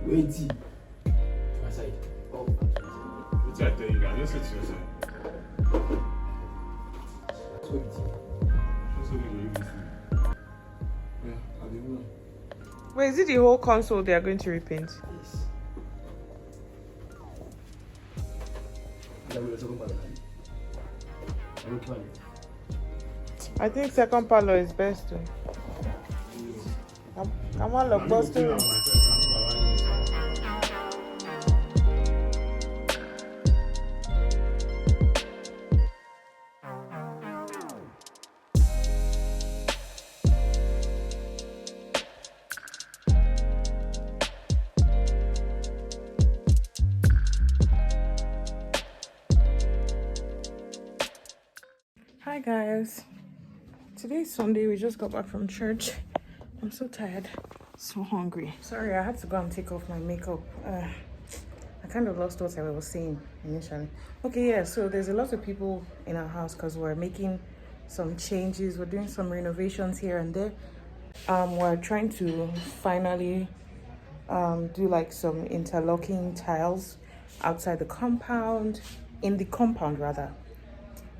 Wait. My side. Oh, what's that thing? I just said to your side. Wait, is it the whole console they are going to repaint? Yes. I think second parlor is best too. Come on, look, Boston. Hi guys, today's Sunday. We just got back from church. I'm so tired, so hungry. Sorry, I had to go and take off my makeup. I kind of lost what I was saying initially. Okay, yeah, so there's a lot of people in our house because we're making some changes. We're doing some renovations here and there. We're trying to finally do like some interlocking tiles outside the compound, in the compound rather.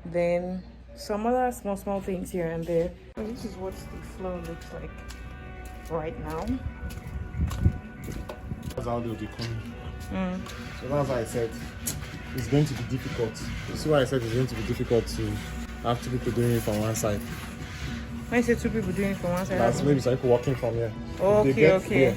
Then some other small things here and there. So this is what the floor looks like right now. That's how they'll be coming. So that's why I said it's going to be difficult. You see why I said it's going to be difficult to have two people doing it from one side. When you say two people doing it from one side, That's maybe some people walking from here. Okay. Here.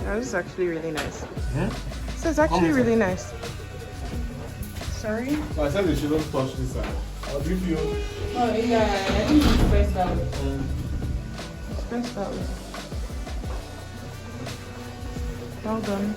Oh, this is actually really nice. Hmm? This is actually really nice. Sorry? So I said they shouldn't touch this side. I'll give you. Oh, yeah, I think it's pressed out. It's pressed out. Well done.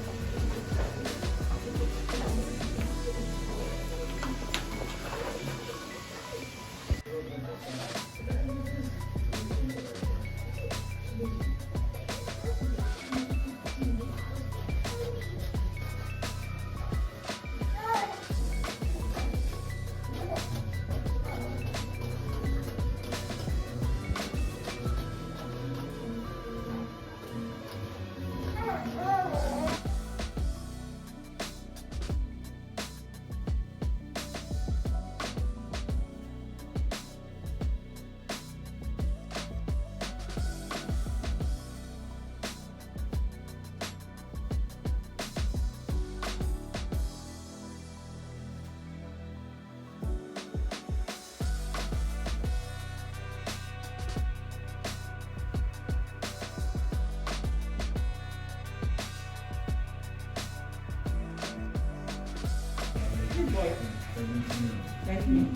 Thank you.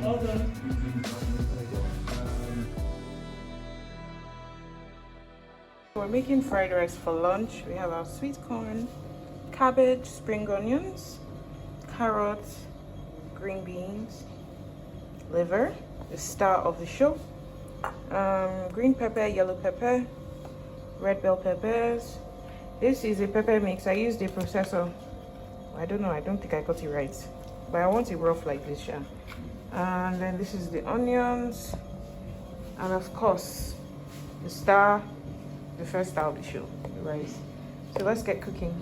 Well done. We're making fried rice for lunch. We have our sweet corn, cabbage, spring onions, carrots, green beans, liver, the star of the show, green pepper, yellow pepper, red bell peppers. This is a pepper mix. I used a processor. I don't know, I don't think I got it right, but I want it rough like this, yeah. And then this is the onions, and of course the star, the first star of the show, the rice. So let's get cooking.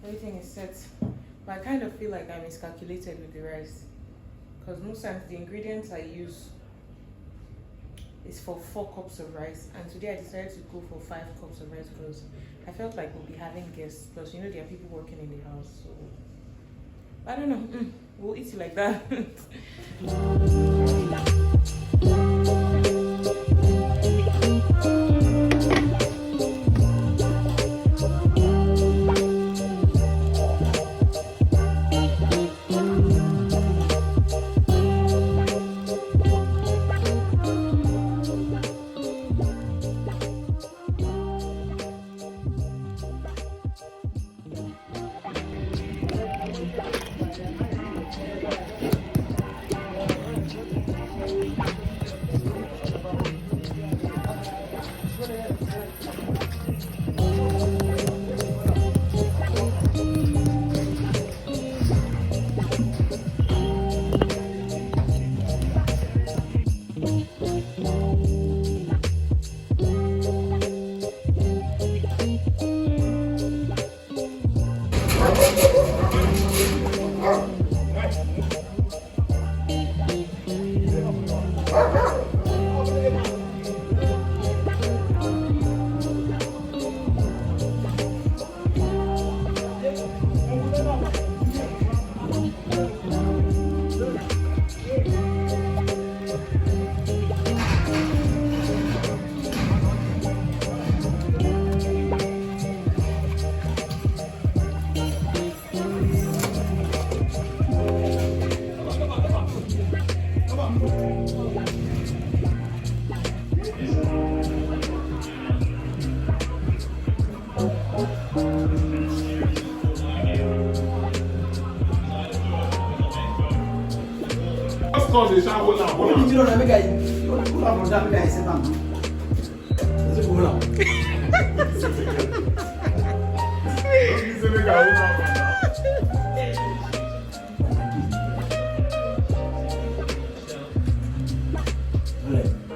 Everything is set, but I kind of feel like I miscalculated with the rice because most times the ingredients I use is for 4 cups of rice, and today I decided to go for 5 cups of rice because I felt like we'll be having guests, plus you know there are people working in the house, so I don't know, we'll eat it like that.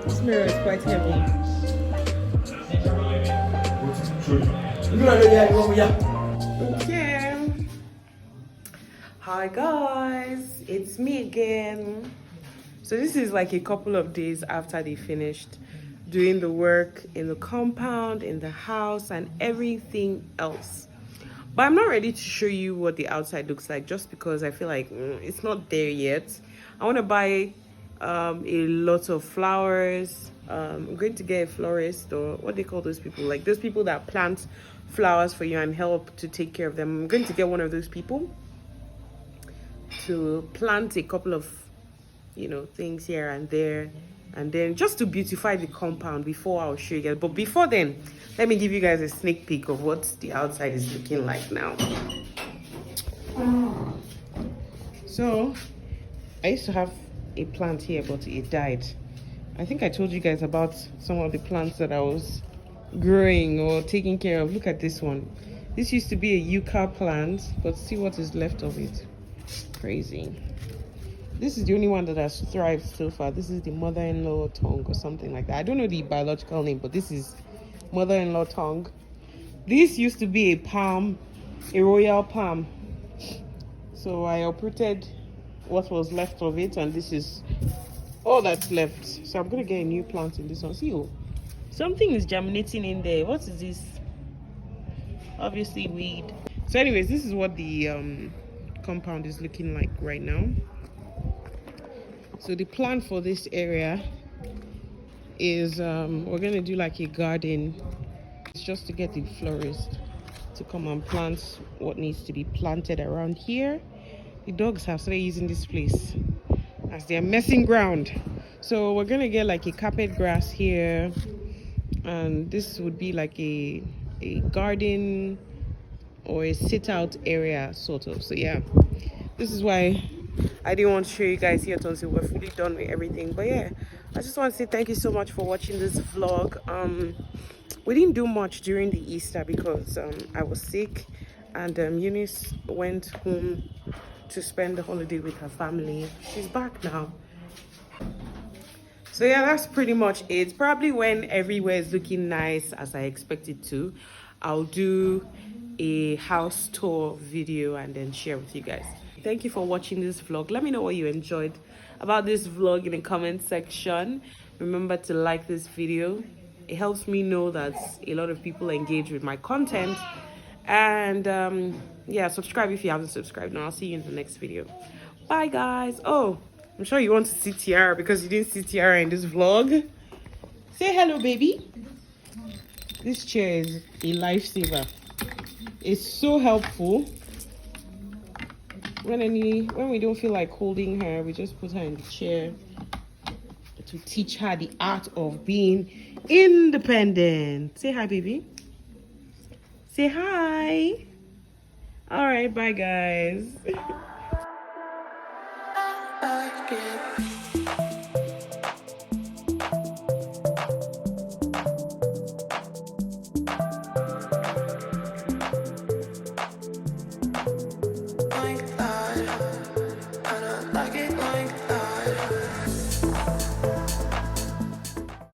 This mirror is quite heavy. Okay. Hi guys, it's me again. So this is like a couple of days after they finished doing the work in the compound, in the house, and everything else. But I'm not ready to show you what the outside looks like just because I feel like it's not there yet. I want to buy a lot of flowers I'm going to get a florist, or what they call those people, like those people that plant flowers for you and help to take care of them. I'm going to get one of those people to plant a couple of, you know, things here and there, and then just to beautify the compound before I'll show you guys. But before then, let me give you guys a sneak peek of what the outside is looking like now. So I used to have a plant here, but it died. I think I told you guys about some of the plants that I was growing or taking care of. Look at this one. This used to be a yucca plant, but see what is left of it. Crazy. This is the only one that has thrived so far. This is the mother-in-law tongue or something like that. I don't know the biological name, but this is mother-in-law tongue. This used to be a palm, a royal palm. So I uprooted what was left of it, and this is all that's left. So I'm gonna get a new plant in this one. See, oh, something is germinating in there. What is this? Obviously weed. So anyways, this is what the compound is looking like right now. So the plan for this area is we're gonna do like a garden. It's just to get the florist to come and plant what needs to be planted around here. The dogs have started using this place as their messing ground. So we're gonna get like a carpet grass here, and this would be like a garden or a sit out area sort of. So yeah, this is why I didn't want to show you guys here until we're fully done with everything. But yeah, I just want to say thank you so much for watching this vlog. We didn't do much during the Easter because I was sick, and Eunice went home to spend the holiday with her family. She's back now. So yeah, that's pretty much it. Probably when everywhere is looking nice as I expect it to, I'll do a house tour video and then share with you guys. Thank you for watching this vlog. Let me know what you enjoyed about this vlog in the comment section. Remember to like this video. It helps me know that a lot of people engage with my content. And yeah, subscribe if you haven't subscribed, and I'll see you in the next video. Bye guys. Oh, I'm sure you want to see Tiara because you didn't see Tiara in this vlog. Say hello, baby. This chair is a lifesaver. It's so helpful. When we don't feel like holding her, we just put her in the chair to teach her the art of being independent. Say hi, baby. Say hi. All right, bye guys.